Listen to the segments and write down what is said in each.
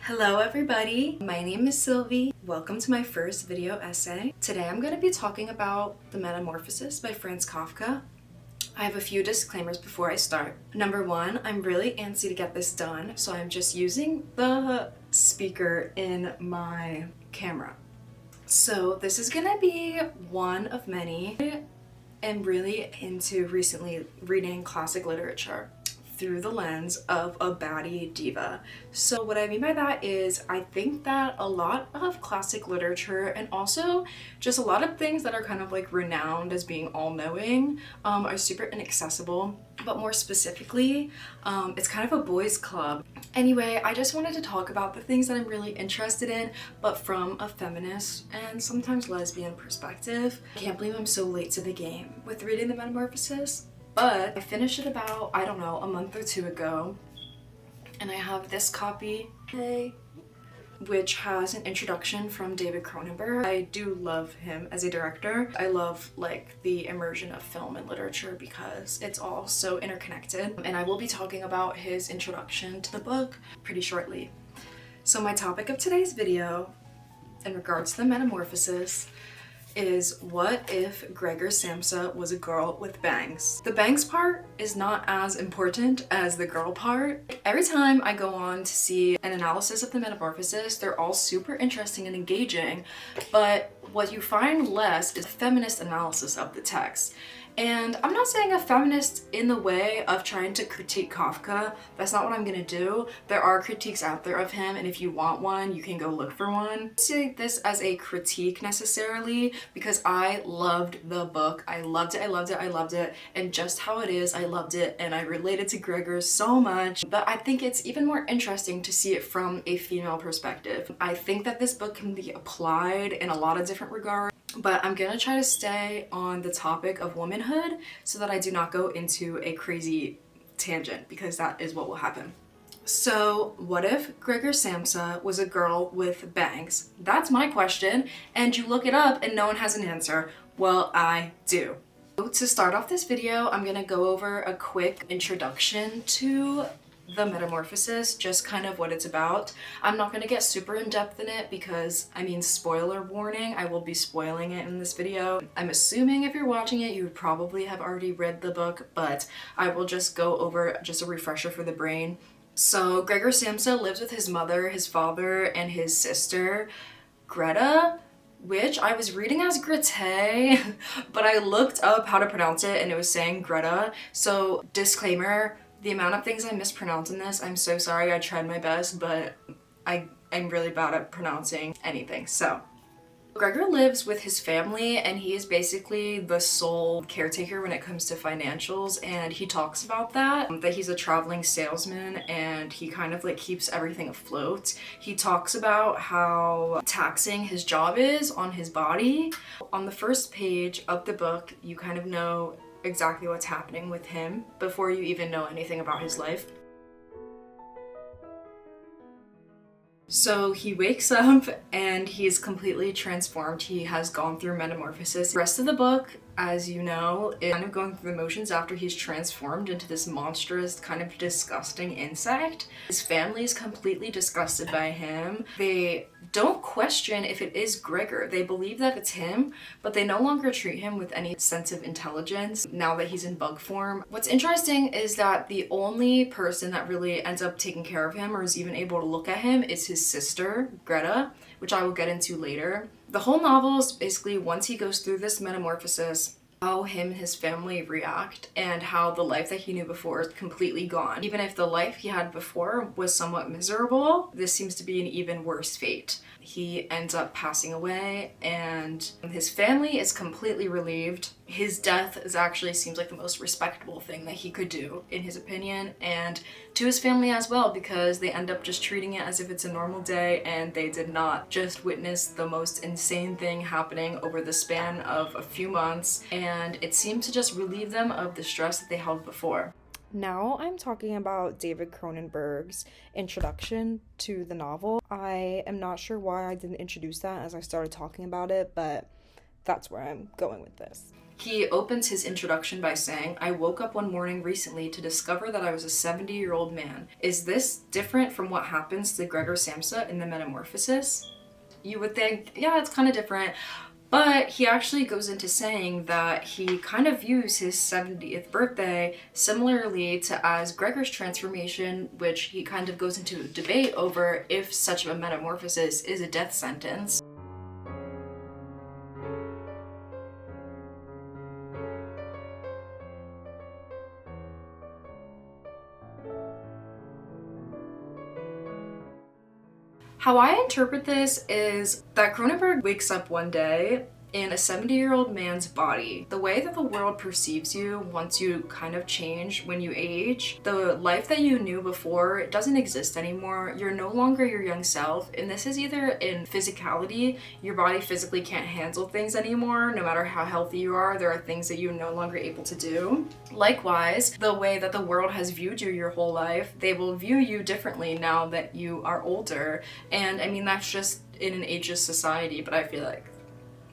Hello everybody, my name is Sylvie. Welcome to my first video essay. Today I'm going to be talking about The Metamorphosis by Franz Kafka. I have a few disclaimers before I start. Number one, I'm really antsy to get this done, so I'm just using the speaker in my camera. So this is gonna be one of many. I'm really into recently reading classic literature through the lens of a baddie diva. So what I mean by that is I think that a lot of classic literature and also just a lot of things that are kind of like renowned as being all-knowing are super inaccessible. But more specifically, it's kind of a boys' club. Anyway, I just wanted to talk about the things that I'm really interested in, but from a feminist and sometimes lesbian perspective. I can't believe I'm so late to the game with reading The Metamorphosis. But I finished it about, I don't know, a month or two ago, and I have this copy, which has an introduction from David Cronenberg. I do love him as a director. I love like the immersion of film and literature because it's all so interconnected, and I will be talking about his introduction to the book pretty shortly. So my topic of today's video in regards to The Metamorphosis is what if Gregor Samsa was a girl with bangs? The bangs part is not as important as the girl part. Every time I go on to see an analysis of The Metamorphosis, they're all super interesting and engaging, but what you find less is feminist analysis of the text. And I'm not saying a feminist in the way of trying to critique Kafka. That's not what I'm gonna do. There are critiques out there of him, and if you want one, you can go look for one. I don't see this as a critique necessarily, because I loved the book. I loved it, I loved it, I loved it, and just how it is, I loved it, and I related to Gregor so much. But I think it's even more interesting to see it from a female perspective. I think that this book can be applied in a lot of different regards, but I'm gonna try to stay on the topic of womanhood so that I do not go into a crazy tangent, because that is what will happen. So what if Gregor Samsa was a girl with bangs? That's my question, and you look it up and no one has an answer. Well, I do. To start off this video, I'm gonna go over a quick introduction to The Metamorphosis, just kind of what it's about. I'm not going to get super in-depth in it because, I mean, spoiler warning, I will be spoiling it in this video. I'm assuming if you're watching it, you would probably have already read the book, but I will just go over just a refresher for the brain. So Gregor Samsa lives with his mother, his father, and his sister, Greta, which I was reading as Grete, but I looked up how to pronounce it and it was saying Greta. So disclaimer, the amount of things I mispronounce in this, I'm so sorry, I tried my best, but I'm really bad at pronouncing anything. So Gregor lives with his family, and he is basically the sole caretaker when it comes to financials, and he talks about that he's a traveling salesman and he kind of like keeps everything afloat. He talks about how taxing his job is on his body. On the first page of the book, you kind of know exactly what's happening with him before you even know anything about his life. So he wakes up and he's completely transformed. He has gone through metamorphosis. The rest of the book, as you know, is kind of going through the motions after he's transformed into this monstrous, kind of disgusting insect. His family is completely disgusted by him. They don't question if it is Gregor. They believe that it's him, but they no longer treat him with any sense of intelligence now that he's in bug form. What's interesting is that the only person that really ends up taking care of him or is even able to look at him is his sister, Greta, which I will get into later. The whole novel is basically, once he goes through this metamorphosis, how him and his family react and how the life that he knew before is completely gone. Even if the life he had before was somewhat miserable, this seems to be an even worse fate. He ends up passing away and his family is completely relieved. His death actually seems like the most respectable thing that he could do, in his opinion, and to his family as well, because they end up just treating it as if it's a normal day and they did not just witness the most insane thing happening over the span of a few months, and it seemed to just relieve them of the stress that they held before. Now I'm talking about David Cronenberg's introduction to the novel. I am not sure why I didn't introduce that as I started talking about it, but that's where I'm going with this. He opens his introduction by saying, "I woke up one morning recently to discover that I was a 70-year-old man. Is this different from what happens to Gregor Samsa in the Metamorphosis?" You would think, yeah, it's kind of different. But he actually goes into saying that he kind of views his 70th birthday similarly to as Gregor's transformation, which he kind of goes into a debate over if such a metamorphosis is a death sentence. How I interpret this is that Cronenberg wakes up one day in a 70-year-old man's body. The way that the world perceives you once you kind of change when you age, the life that you knew before doesn't exist anymore. You're no longer your young self, and this is either in physicality, your body physically can't handle things anymore. No matter how healthy you are, there are things that you're no longer able to do. Likewise, the way that the world has viewed you your whole life, they will view you differently now that you are older. And I mean, that's just in an ageist society, but I feel like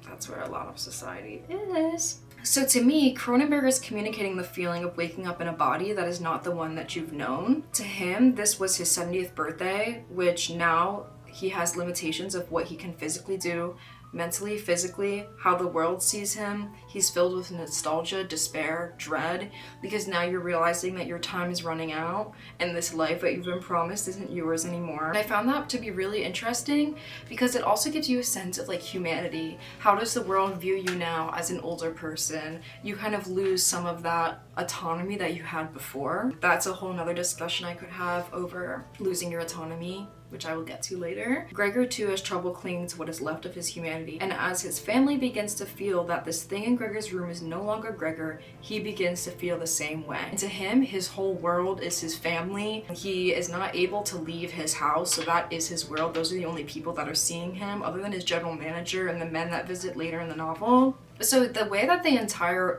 that's where a lot of society is. So to me, Cronenberg is communicating the feeling of waking up in a body that is not the one that you've known. To him, this was his 70th birthday, which now he has limitations of what he can physically do, mentally, physically, how the world sees him. He's filled with nostalgia, despair, dread, because now you're realizing that your time is running out and this life that you've been promised isn't yours anymore. And I found that to be really interesting because it also gives you a sense of like humanity. How does the world view you now as an older person? You kind of lose some of that autonomy that you had before. That's a whole nother discussion I could have over losing your autonomy, which I will get to later. Gregor too has trouble clinging to what is left of his humanity, and as his family begins to feel that this thing in Gregor's room is no longer Gregor, he begins to feel the same way. And to him, his whole world is his family. He is not able to leave his house, so that is his world. Those are the only people that are seeing him, other than his general manager and the men that visit later in the novel. So the way that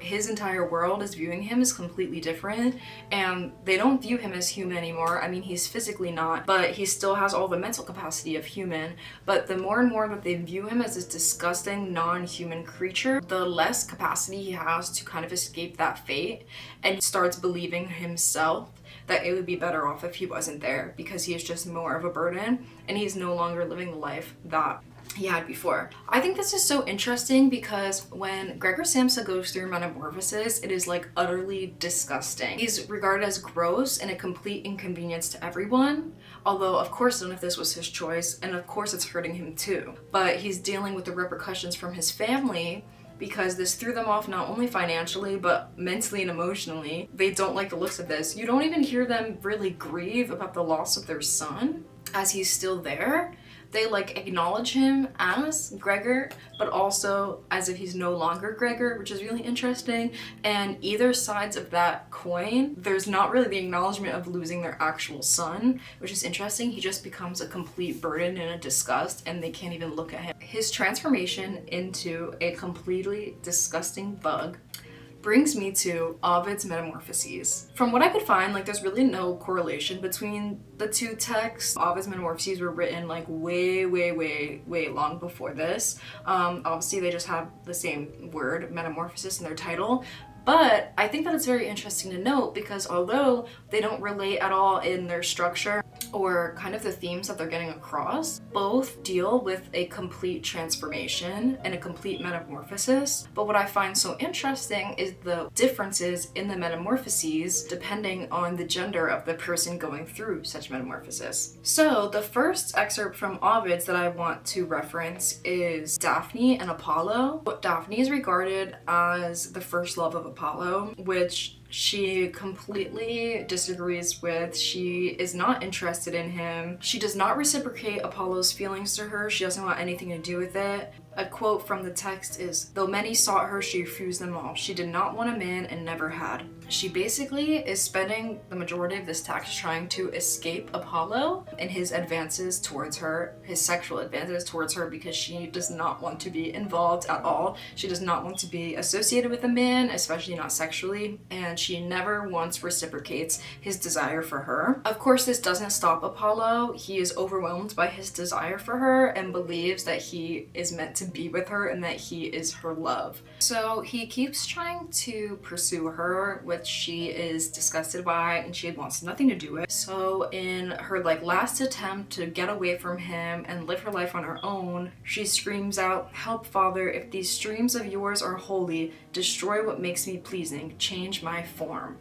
his entire world is viewing him is completely different, and they don't view him as human anymore. I mean, he's physically not, but he still has all the mental capacity of human. But the more and more that they view him as this disgusting, non-human creature, the less capacity he has to kind of escape that fate, and he starts believing himself that it would be better off if he wasn't there, because he is just more of a burden, and he's no longer living the life that he had before. I think this is so interesting because when Gregor Samsa goes through Metamorphosis, it is like utterly disgusting. He's regarded as gross and a complete inconvenience to everyone, although of course none of this was his choice, and of course it's hurting him too. But he's dealing with the repercussions from his family because this threw them off not only financially but mentally and emotionally. They don't like the looks of this. You don't even hear them really grieve about the loss of their son as he's still there. They like acknowledge him as Gregor, but also as if he's no longer Gregor, which is really interesting. And either sides of that coin, there's not really the acknowledgement of losing their actual son, which is interesting. He just becomes a complete burden and a disgust, and they can't even look at him. His transformation into a completely disgusting bug brings me to Ovid's Metamorphoses. From what I could find, like, there's really no correlation between the two texts. Ovid's Metamorphoses were written like way long before this. Obviously they just have the same word, metamorphosis, in their title. But I think that it's very interesting to note because although they don't relate at all in their structure or kind of the themes that they're getting across, both deal with a complete transformation and a complete metamorphosis. But what I find so interesting is the differences in the metamorphoses depending on the gender of the person going through such metamorphosis. So the first excerpt from Ovid's that I want to reference is Daphne and Apollo. Daphne is regarded as the first love of Apollo, which she completely disagrees with. She is not interested in him. She does not reciprocate Apollo's feelings to her. She doesn't want anything to do with it. A quote from the text is, "Though many sought her, she refused them all. She did not want a man and never had." She basically is spending the majority of this text trying to escape Apollo and his advances towards her, his sexual advances towards her, because she does not want to be involved at all. She does not want to be associated with a man, especially not sexually, and she never once reciprocates his desire for her. Of course, this doesn't stop Apollo. He is overwhelmed by his desire for her and believes that he is meant to be with her and that he is her love. So he keeps trying to pursue her, which she is disgusted by and she wants nothing to do with. So in her last attempt to get away from him and live her life on her own, she screams out, "Help, Father, if these streams of yours are holy, destroy what makes me pleasing, change my form."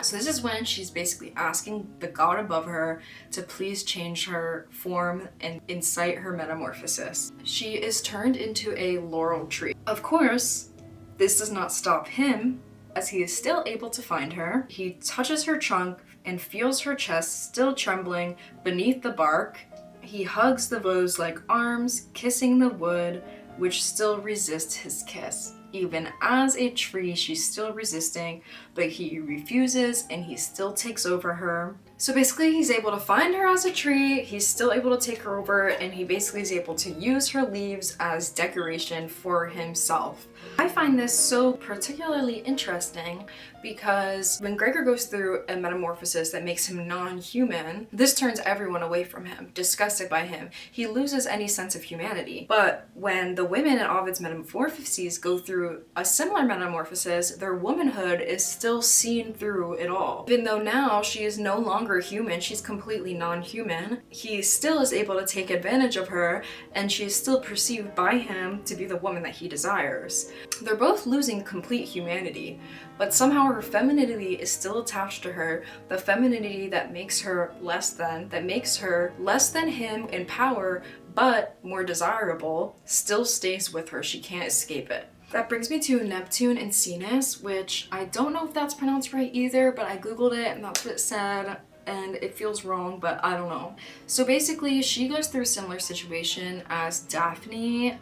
So this is when she's basically asking the god above her to please change her form and incite her metamorphosis. She is turned into a laurel tree. Of course, this does not stop him, as he is still able to find her. He touches her trunk and feels her chest still trembling beneath the bark. He hugs the rose-like arms, kissing the wood, which still resists his kiss. Even as a tree, she's still resisting, but he refuses and he still takes over her. So basically, he's able to find her as a tree, he's still able to take her over, and he basically is able to use her leaves as decoration for himself. I find this so particularly interesting because when Gregor goes through a metamorphosis that makes him non-human, this turns everyone away from him, disgusted by him. He loses any sense of humanity. But when the women in Ovid's Metamorphoses go through a similar metamorphosis, their womanhood is still seen through it all. Even though now she is no longer human, she's completely non-human, he still is able to take advantage of her, and she is still perceived by him to be the woman that he desires. They're both losing complete humanity, but somehow her femininity is still attached to her, the femininity that makes her less than him in power, but more desirable, still stays with her. She can't escape it. That brings me to Neptune and Ceres, which I don't know if that's pronounced right either, but I googled it and that's what it said. And it feels wrong, but I don't know. So basically, she goes through a similar situation as Daphne,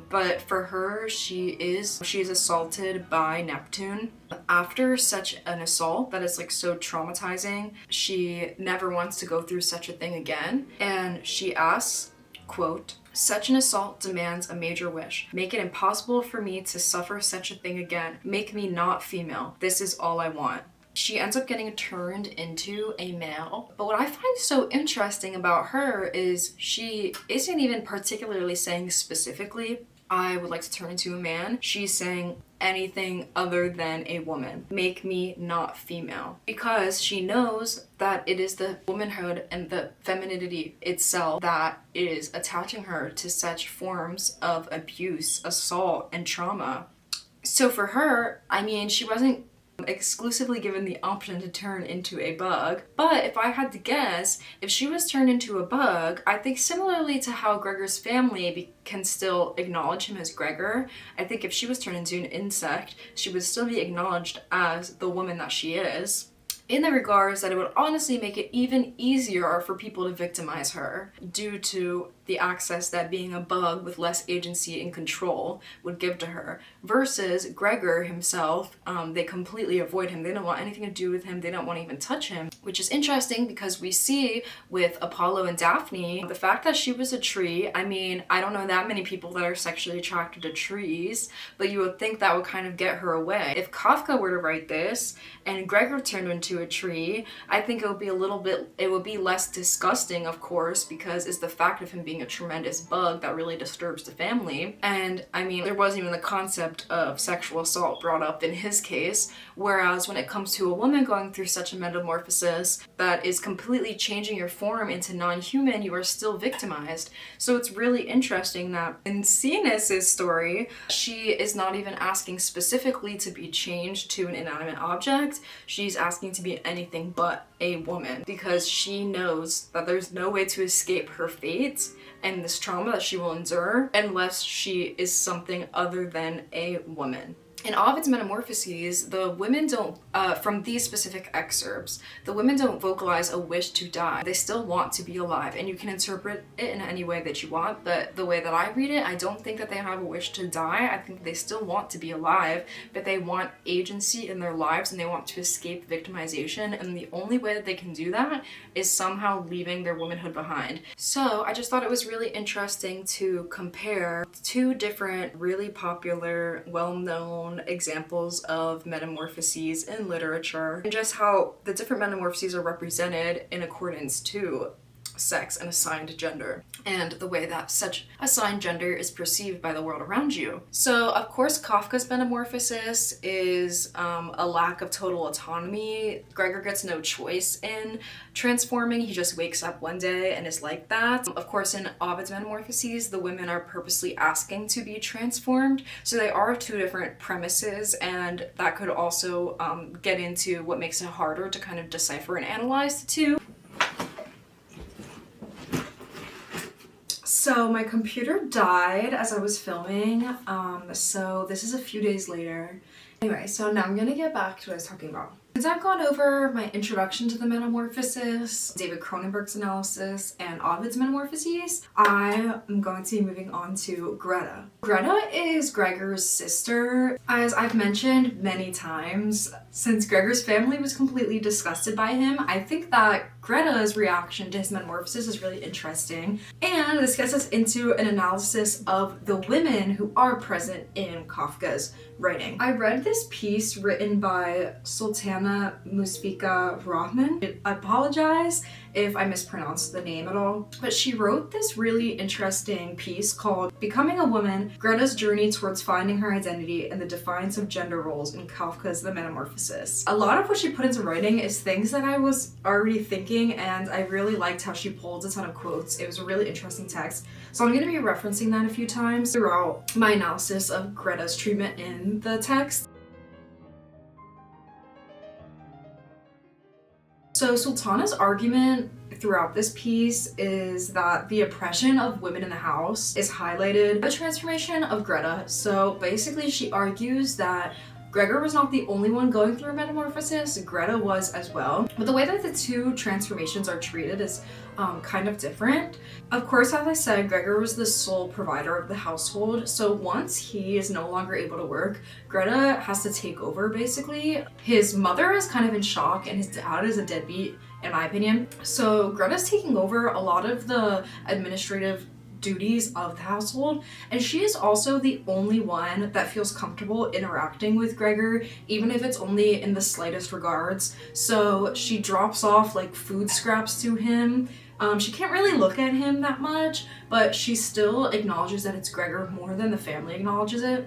but for her, she is assaulted by Neptune. After such an assault that is so traumatizing, she never wants to go through such a thing again, and she asks, quote, "Such an assault demands a major wish. Make it impossible for me to suffer such a thing again. Make me not female. This is all I want." She ends up getting turned into a male. But what I find so interesting about her is she isn't even particularly saying specifically, "I would like to turn into a man." She's saying anything other than a woman. Make me not female. Because she knows that it is the womanhood and the femininity itself that is attaching her to such forms of abuse, assault, and trauma. So for her, she wasn't exclusively given the option to turn into a bug, but if I had to guess, if she was turned into a bug, I think similarly to how Gregor's family can still acknowledge him as Gregor, I think if she was turned into an insect, she would still be acknowledged as the woman that she is, in the regards that it would honestly make it even easier for people to victimize her due to the access that being a bug with less agency and control would give to her, versus Gregor himself. They completely avoid him. They don't want anything to do with him. They don't want to even touch him, which is interesting because we see with Apollo and Daphne, the fact that she was a tree. I don't know that many people that are sexually attracted to trees, but you would think that would kind of get her away. If Kafka were to write this and Gregor turned into a tree, I think it would be less disgusting, of course, because it's the fact of him being a tremendous bug that really disturbs the family. And there wasn't even the concept of sexual assault brought up in his case, whereas when it comes to a woman going through such a metamorphosis that is completely changing your form into non-human, you are still victimized. So it's really interesting that in Ceres' story, she is not even asking specifically to be changed to an inanimate object. She's asking to be anything but a woman, because she knows that there's no way to escape her fate and this trauma that she will endure unless she is something other than a woman. In Ovid's Metamorphoses, the women don't, from these specific excerpts, the women don't vocalize a wish to die. They still want to be alive, and you can interpret it in any way that you want, but the way that I read it, I don't think that they have a wish to die. I think they still want to be alive, but they want agency in their lives, and they want to escape victimization, and the only way that they can do that is somehow leaving their womanhood behind. So I just thought it was really interesting to compare two different, really popular, well-known examples of metamorphoses in literature, and just how the different metamorphoses are represented in accordance to sex and assigned gender, and the way that such assigned gender is perceived by the world around you. So of course Kafka's Metamorphosis is a lack of total autonomy. Gregor gets no choice in transforming. He just wakes up one day and is like that. Of course in Ovid's Metamorphoses, the women are purposely asking to be transformed. So they are two different premises, and that could also get into what makes it harder to kind of decipher and analyze the two. So my computer died as I was filming, so this is a few days later. Anyway, so now I'm gonna get back to what I was talking about. Since I've gone over my introduction to the Metamorphosis, David Cronenberg's analysis, and Ovid's Metamorphoses, I am going to be moving on to Greta. Greta is Gregor's sister. As I've mentioned many times, since Gregor's family was completely disgusted by him, I think that Greta's reaction to his metamorphosis is really interesting. And this gets us into an analysis of the women who are present in Kafka's writing. I read this piece written by Sultana Musfika Rahman. I apologize if I mispronounced the name at all, but she wrote this really interesting piece called Becoming a Woman, Greta's Journey Towards Finding Her Identity and the Defiance of Gender Roles in Kafka's The Metamorphosis. A lot of what she put into writing is things that I was already thinking, and I really liked how she pulled a ton of quotes. It was a really interesting text, so I'm going to be referencing that a few times throughout my analysis of Greta's treatment in the text. So Sultana's argument throughout this piece is that the oppression of women in the house is highlighted by the transformation of Greta. So basically she argues that Gregor was not the only one going through a metamorphosis, Greta was as well. But the way that the two transformations are treated is kind of different. Of course, as I said, Gregor was the sole provider of the household, so once he is no longer able to work, Greta has to take over basically. His mother is kind of in shock and his dad is a deadbeat, in my opinion. So Greta's taking over a lot of the administrative duties of the household, and she is also the only one that feels comfortable interacting with Gregor, even if it's only in the slightest regards. So she drops off like food scraps to him. She can't really look at him that much, but she still acknowledges that it's Gregor more than the family acknowledges it.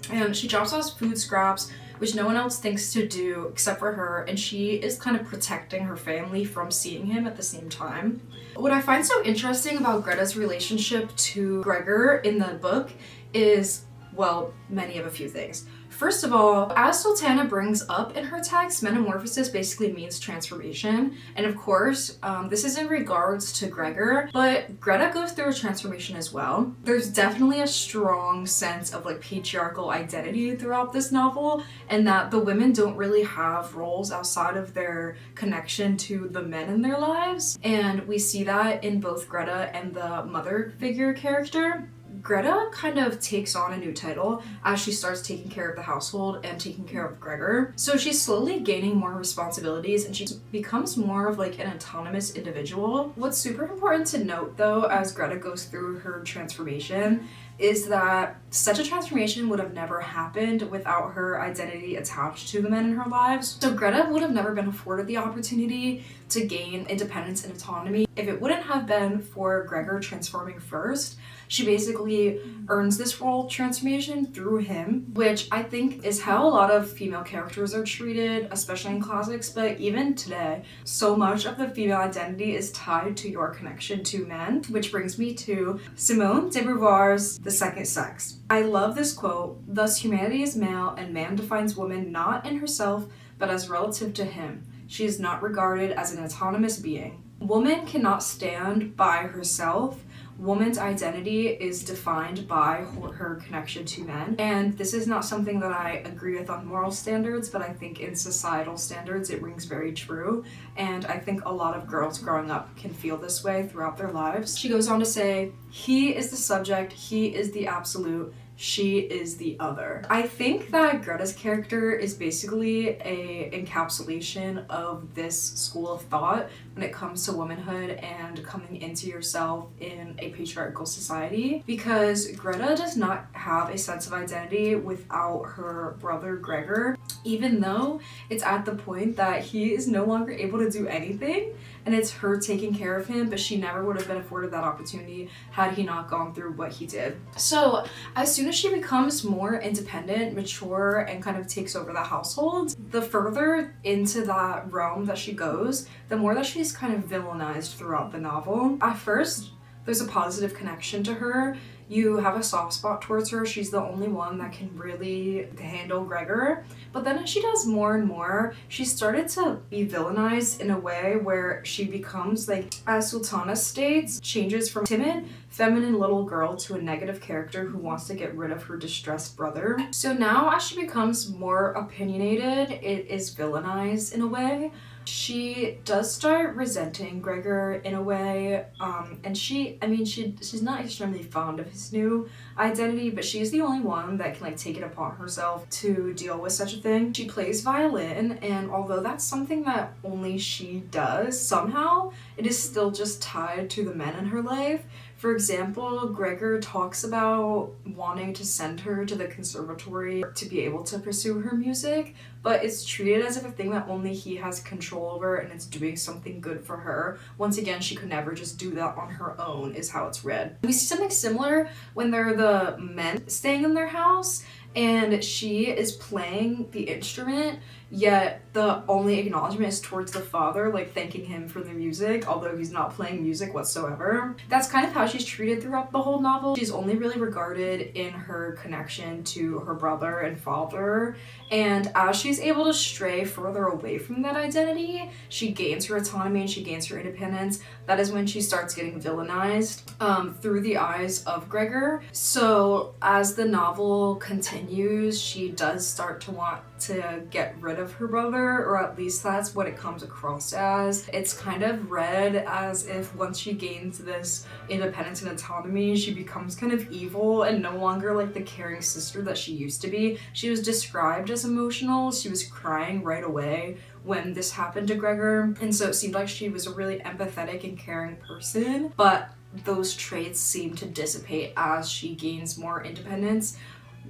And she drops off food scraps, which no one else thinks to do except for her, and she is kind of protecting her family from seeing him at the same time. What I find so interesting about Greta's relationship to Gregor in the book is, well, many of a few things. First of all, as Sultana brings up in her text, metamorphosis basically means transformation. And of course, this is in regards to Gregor, but Greta goes through a transformation as well. There's definitely a strong sense of like patriarchal identity throughout this novel, and that the women don't really have roles outside of their connection to the men in their lives. And we see that in both Greta and the mother figure character. Greta kind of takes on a new title as she starts taking care of the household and taking care of Gregor. So she's slowly gaining more responsibilities and she becomes more of like an autonomous individual. What's super important to note though, as Greta goes through her transformation, is that such a transformation would have never happened without her identity attached to the men in her lives. So Greta would have never been afforded the opportunity to gain independence and autonomy if it wouldn't have been for Gregor transforming first. She basically earns this role transformation through him, which I think is how a lot of female characters are treated, especially in classics, but even today. So much of the female identity is tied to your connection to men, which brings me to Simone de Beauvoir's The Second Sex. I love this quote, "Thus humanity is male and man defines woman not in herself, but as relative to him. She is not regarded as an autonomous being. Woman cannot stand by herself. woman's identity is defined by her connection to men. And this is not something that I agree with on moral standards, but I think in societal standards it rings very true. And I think a lot of girls growing up can feel this way throughout their lives. She goes on to say, he is the subject, he is the absolute, she is the other. I think that Greta's character is basically a encapsulation of this school of thought when it comes to womanhood and coming into yourself in a patriarchal society, because Greta does not have a sense of identity without her brother Gregor, even though it's at the point that he is no longer able to do anything and it's her taking care of him, but she never would have been afforded that opportunity had he not gone through what he did. So as soon as she becomes more independent, mature, and kind of takes over the household, the further into that realm that she goes, the more that she's kind of villainized throughout the novel. At first, there's a positive connection to her. You have a soft spot towards her. She's the only one that can really handle Gregor. But then as she does more and more, she started to be villainized in a way where she becomes, like, as Sultana states, changes from timid, feminine little girl to a negative character who wants to get rid of her distressed brother. So now as she becomes more opinionated, it is villainized in a way. She does start resenting Gregor in a way, and she's not extremely fond of his new identity, but she's the only one that can, like, take it upon herself to deal with such a thing. She plays violin, and although that's something that only she does, somehow it is still just tied to the men in her life. For example, Gregor talks about wanting to send her to the conservatory to be able to pursue her music, but it's treated as if a thing that only he has control over and it's doing something good for her. Once again, she could never just do that on her own, is how it's read. We see something similar when they're the men staying in their house and she is playing the instrument, yet the only acknowledgement is towards the father, like thanking him for the music, although he's not playing music whatsoever. That's kind of how she's treated throughout the whole novel. She's only really regarded in her connection to her brother and father, and as she's able to stray further away from that identity, she gains her autonomy and she gains her independence. That is when she starts getting villainized through the eyes of Gregor. So as the novel continues, she does start to want to get rid of her brother, or at least that's what it comes across as. It's kind of read as if once she gains this independence and autonomy, she becomes kind of evil and no longer like the caring sister that she used to be. She was described as emotional. She was crying right away when this happened to Gregor, and so it seemed like she was a really empathetic and caring person, but those traits seem to dissipate as she gains more independence,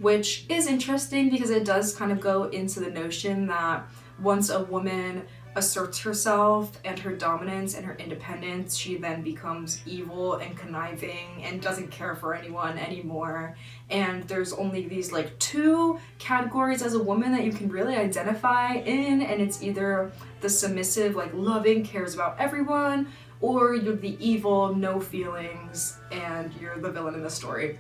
which is interesting because it does kind of go into the notion that once a woman asserts herself and her dominance and her independence, she then becomes evil and conniving and doesn't care for anyone anymore. And there's only these like two categories as a woman that you can really identify in, and it's either the submissive, like loving, cares about everyone, or you're the evil, no feelings, and you're the villain in the story.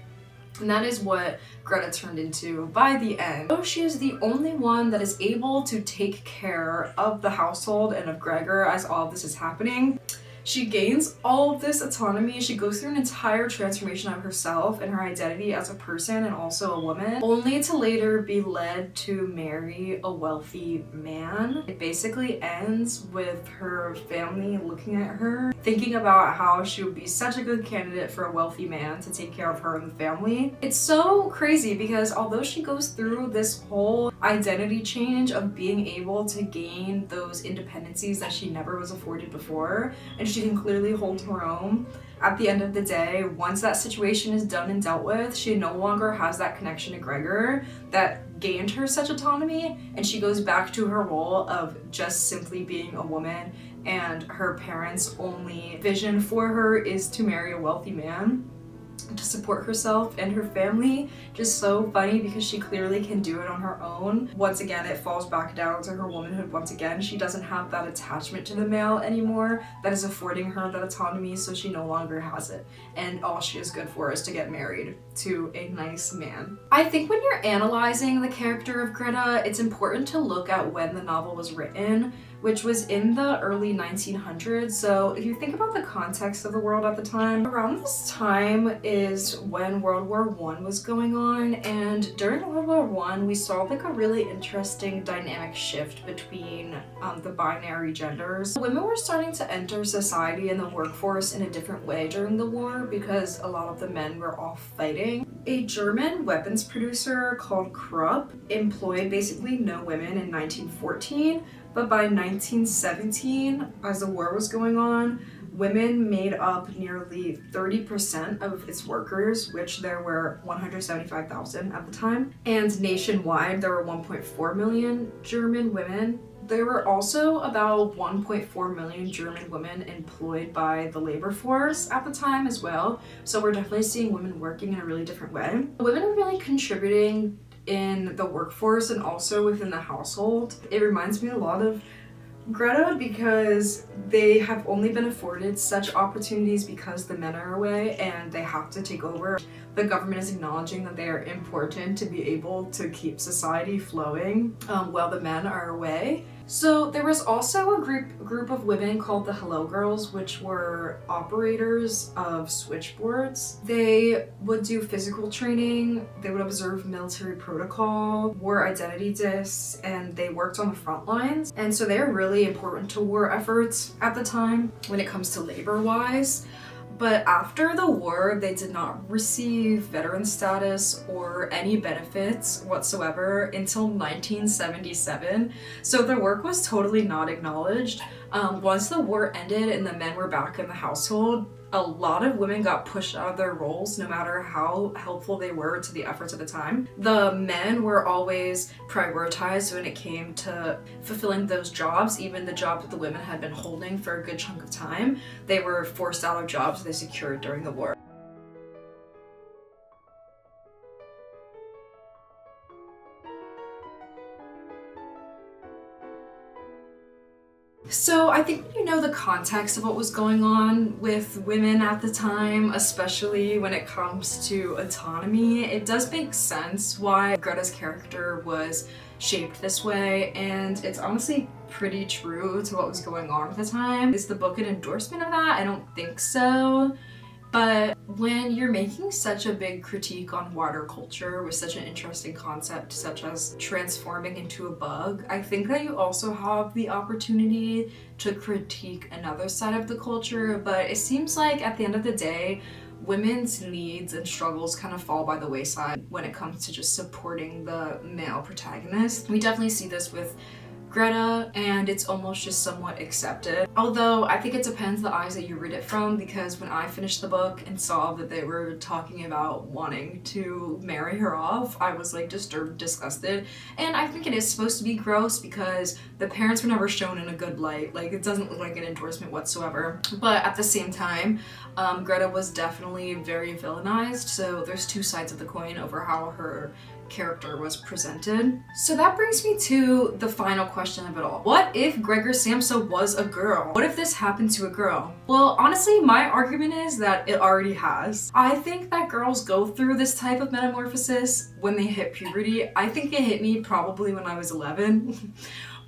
And that is what Greta turned into by the end. So she is the only one that is able to take care of the household and of Gregor as all of this is happening. She gains all of this autonomy. She goes through an entire transformation of herself and her identity as a person and also a woman, only to later be led to marry a wealthy man. It basically ends with her family looking at her, thinking about how she would be such a good candidate for a wealthy man to take care of her and the family. It's so crazy because although she goes through this whole identity change of being able to gain those independencies that she never was afforded before, and she can clearly hold her own, at the end of the day, once that situation is done and dealt with, she no longer has that connection to Gregor that gained her such autonomy, and she goes back to her role of just simply being a woman, and her parents' only vision for her is to marry a wealthy man to support herself and her family. Just so funny because she clearly can do it on her own. Once again, it falls back down to her womanhood once again. She doesn't have that attachment to the male anymore that is affording her that autonomy, so she no longer has it. And all she is good for is to get married to a nice man. I think when you're analyzing the character of Greta, it's important to look at when the novel was written, which was in the early 1900s. So if you think about the context of the world at the time, around this time is when World War I was going on, and during World War I we saw like a really interesting dynamic shift between the binary genders. Women were starting to enter society and the workforce in a different way during the war because a lot of the men were off fighting. A German weapons producer called Krupp employed basically no women in 1914, but by 1917, as the war was going on, women made up nearly 30% of its workers, which there were 175,000 at the time. And nationwide, there were 1.4 million German women. There were also about 1.4 million German women employed by the labor force at the time as well. So we're definitely seeing women working in a really different way. Women are really contributing in the workforce and also within the household. It reminds me a lot of Greta because they have only been afforded such opportunities because the men are away and they have to take over. The government is acknowledging that they are important to be able to keep society flowing while the men are away. So there was also a group of women called the Hello Girls, which were operators of switchboards. They would do physical training, they would observe military protocol, wore identity discs, and they worked on the front lines. And so they're really important to war efforts at the time when it comes to labor-wise. But after the war, they did not receive veteran status or any benefits whatsoever until 1977. So their work was totally not acknowledged. Once the war ended and the men were back in the household, a lot of women got pushed out of their roles no matter how helpful they were to the efforts at the time. The men were always prioritized when it came to fulfilling those jobs, even the jobs that the women had been holding for a good chunk of time. They were forced out of jobs they secured during the war. So I think when you know the context of what was going on with women at the time, especially when it comes to autonomy, it does make sense why Greta's character was shaped this way, and it's honestly pretty true to what was going on at the time. Is the book an endorsement of that? I don't think so. But when you're making such a big critique on wider culture with such an interesting concept such as transforming into a bug, I think that you also have the opportunity to critique another side of the culture. But it seems like at the end of the day, women's needs and struggles kind of fall by the wayside when it comes to just supporting the male protagonist. We definitely see this with Greta, and it's almost just somewhat accepted. Although I think it depends the eyes that you read it from, because when I finished the book and saw that they were talking about wanting to marry her off, I was like disturbed, disgusted. And I think it is supposed to be gross because the parents were never shown in a good light. Like, it doesn't look like an endorsement whatsoever. But at the same time, Greta was definitely very villainized, so there's two sides of the coin over how her character was presented. So that brings me to the final question of it all. What if Gregor Samsa was a girl? What if this happened to a girl? Well, honestly, my argument is that it already has. I think that girls go through this type of metamorphosis when they hit puberty. I think it hit me probably when I was 11.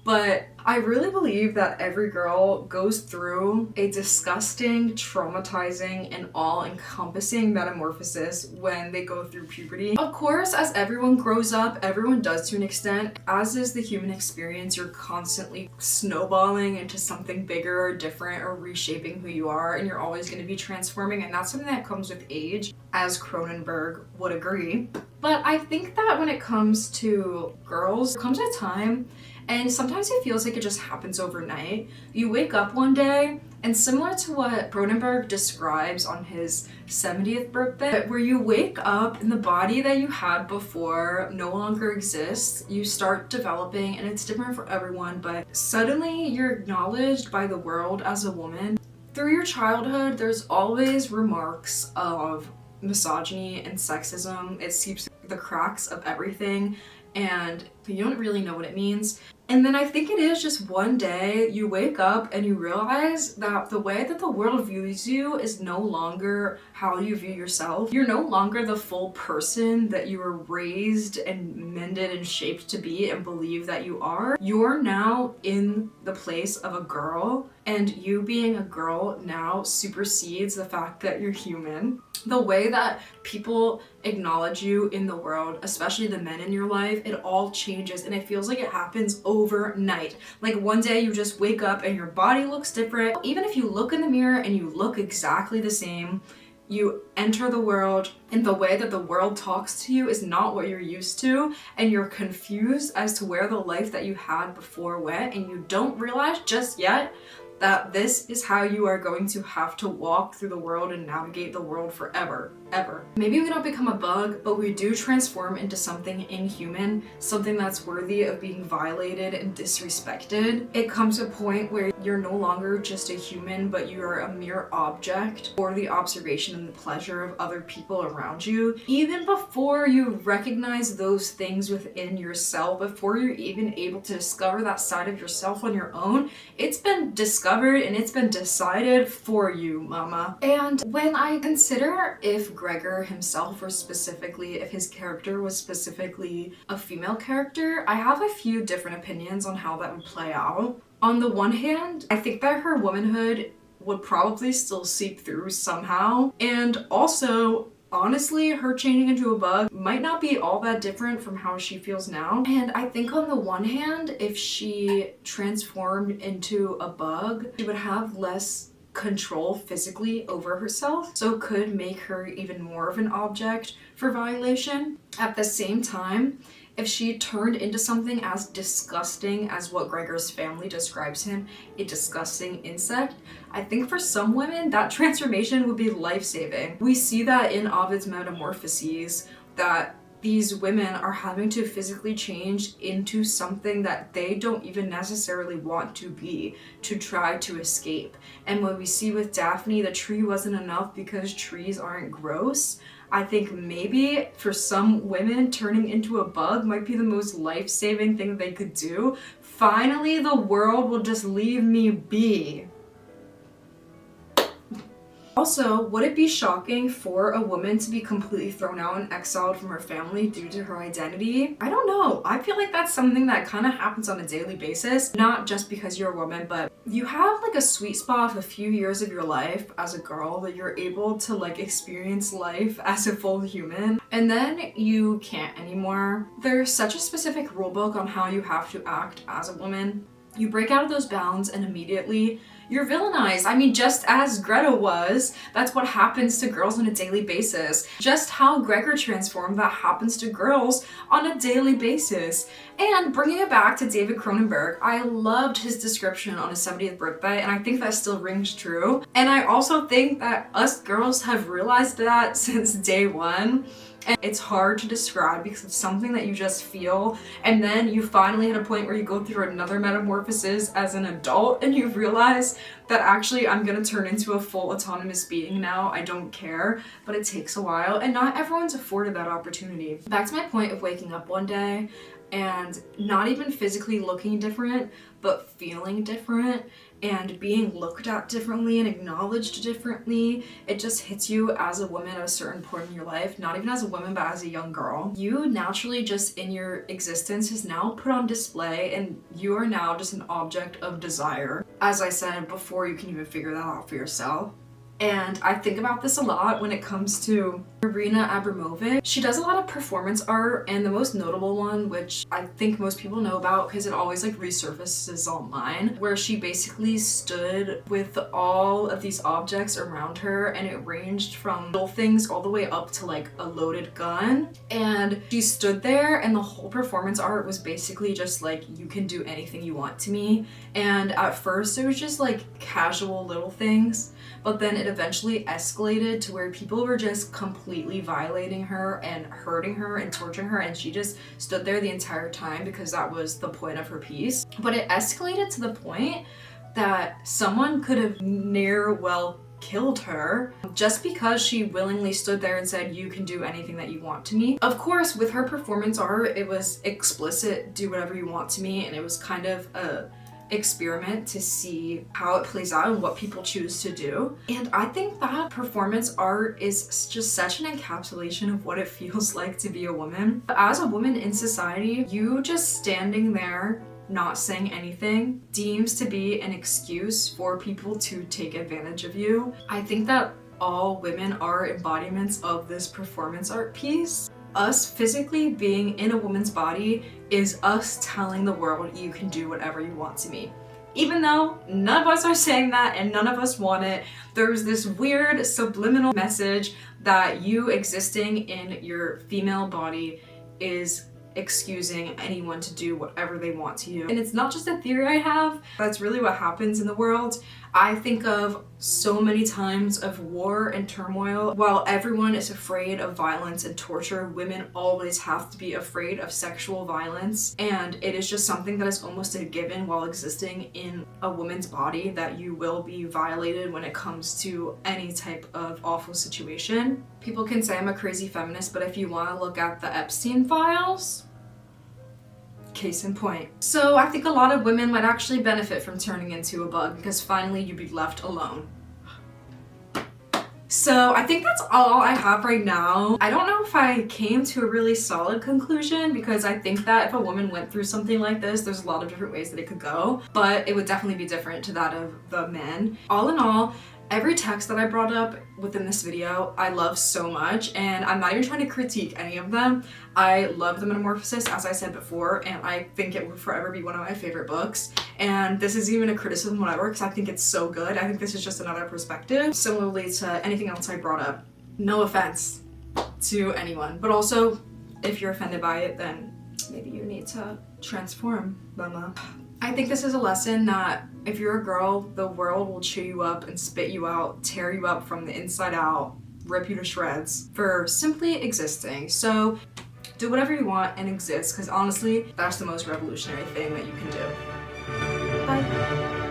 But I really believe that every girl goes through a disgusting, traumatizing, and all-encompassing metamorphosis when they go through puberty. Of course, as everyone grows up, everyone does to an extent. As is the human experience, you're constantly snowballing into something bigger or different or reshaping who you are, and you're always going to be transforming, and that's something that comes with age, as Cronenberg would agree. But I think that when it comes to girls, there comes a time, and sometimes it feels like it just happens overnight. You wake up one day, and similar to what Cronenberg describes on his 70th birthday, where you wake up and the body that you had before no longer exists, you start developing, and it's different for everyone, but suddenly you're acknowledged by the world as a woman. Through your childhood, there's always remarks of misogyny and sexism. It seeps through the cracks of everything. And You don't really know what it means. And then I think it is just one day you wake up and you realize that the way that the world views you is no longer how you view yourself. You're no longer the full person that you were raised and mended and shaped to be and believe that you are. You're now in the place of a girl, and you being a girl now supersedes the fact that you're human. The way that people acknowledge you in the world, especially the men in your life, it all changes, and it feels like it happens overnight. Like one day you just wake up and your body looks different. Even if you look in the mirror and you look exactly the same, you enter the world and the way that the world talks to you is not what you're used to, and you're confused as to where the life that you had before went, and you don't realize just yet that this is how you are going to have to walk through the world and navigate the world forever, ever. Maybe we don't become a bug, but we do transform into something inhuman, something that's worthy of being violated and disrespected. It comes to a point where you're no longer just a human, but you are a mere object for the observation and the pleasure of other people around you. Even before you recognize those things within yourself, before you're even able to discover that side of yourself on your own, it's been discovered and it's been decided for you, mama. And when I consider if Gregor himself, or specifically if his character was specifically a female character, I have a few different opinions on how that would play out. On the one hand, I think that her womanhood would probably still seep through somehow, and also honestly, her changing into a bug might not be all that different from how she feels now. And I think on the one hand, if she transformed into a bug, she would have less control physically over herself, so could make her even more of an object for violation. At the same time, if she turned into something as disgusting as what Gregor's family describes him, a disgusting insect, I think for some women that transformation would be life-saving. We see that in Ovid's Metamorphoses, that these women are having to physically change into something that they don't even necessarily want to be, to try to escape. And when we see with Daphne, the tree wasn't enough because trees aren't gross. I think maybe for some women, turning into a bug might be the most life-saving thing they could do. Finally, the world will just leave me be. Also, would it be shocking for a woman to be completely thrown out and exiled from her family due to her identity? I don't know. I feel like that's something that kind of happens on a daily basis. Not just because you're a woman, but you have like a sweet spot of a few years of your life as a girl that you're able to like experience life as a full human, and then you can't anymore. There's such a specific rule book on how you have to act as a woman. You break out of those bounds and immediately you're villainized. I mean, just as Greta was, that's what happens to girls on a daily basis. Just how Gregor transformed, that happens to girls on a daily basis. And bringing it back to David Cronenberg, I loved his description on his 70th birthday, and I think that still rings true. And I also think that us girls have realized that since day one. And it's hard to describe because it's something that you just feel, and then you finally hit a point where you go through another metamorphosis as an adult and you realize that actually I'm gonna turn into a full autonomous being now. I don't care, but it takes a while, and not everyone's afforded that opportunity. Back to my point of waking up one day and not even physically looking different, but feeling different and being looked at differently and acknowledged differently. It just hits you as a woman at a certain point in your life, not even as a woman, but as a young girl. You naturally just in your existence is now put on display, and you are now just an object of desire. As I said before, you can even figure that out for yourself. And I think about this a lot when it comes to Marina Abramovic. She does a lot of performance art, and the most notable one, which I think most people know about because it always like resurfaces online, where she basically stood with all of these objects around her, and it ranged from little things all the way up to like a loaded gun. And she stood there, and the whole performance art was basically just like, you can do anything you want to me. And at first it was just like casual little things, but then it eventually escalated to where people were just completely violating her and hurting her and torturing her, and she just stood there the entire time because that was the point of her piece. But it escalated to the point that someone could have near well killed her just because she willingly stood there and said, you can do anything that you want to me. Of course, with her performance art, it was explicit, do whatever you want to me, and it was kind of a experiment to see how it plays out and what people choose to do. And I think that performance art is just such an encapsulation of what it feels like to be a woman. As a woman in society, you just standing there not saying anything deems to be an excuse for people to take advantage of you. I think that all women are embodiments of this performance art piece. Us physically being in a woman's body is us telling the world you can do whatever you want to me. Even though none of us are saying that and none of us want it, there's this weird subliminal message that you existing in your female body is excusing anyone to do whatever they want to you. And it's not just a theory I have, that's really what happens in the world. I think of so many times of war and turmoil. While everyone is afraid of violence and torture, women always have to be afraid of sexual violence. And it is just something that is almost a given while existing in a woman's body, that you will be violated when it comes to any type of awful situation. People can say I'm a crazy feminist, but if you want to look at the Epstein files, case in point. So I think a lot of women might actually benefit from turning into a bug, because finally you'd be left alone. So I think that's all I have right now. I don't know if I came to a really solid conclusion, because I think that if a woman went through something like this, there's a lot of different ways that it could go, but it would definitely be different to that of the men. All in all, every text that I brought up within this video, I love so much, and I'm not even trying to critique any of them. I love the Metamorphosis, as I said before, and I think it will forever be one of my favorite books. And this is even a criticism whatever, because I think it's so good. I think this is just another perspective, similarly to anything else I brought up. No offense to anyone, but also, if you're offended by it, then maybe you need to transform, mama. I think this is a lesson that if you're a girl, the world will chew you up and spit you out, tear you up from the inside out, rip you to shreds for simply existing. So do whatever you want and exist, because honestly, that's the most revolutionary thing that you can do. Bye.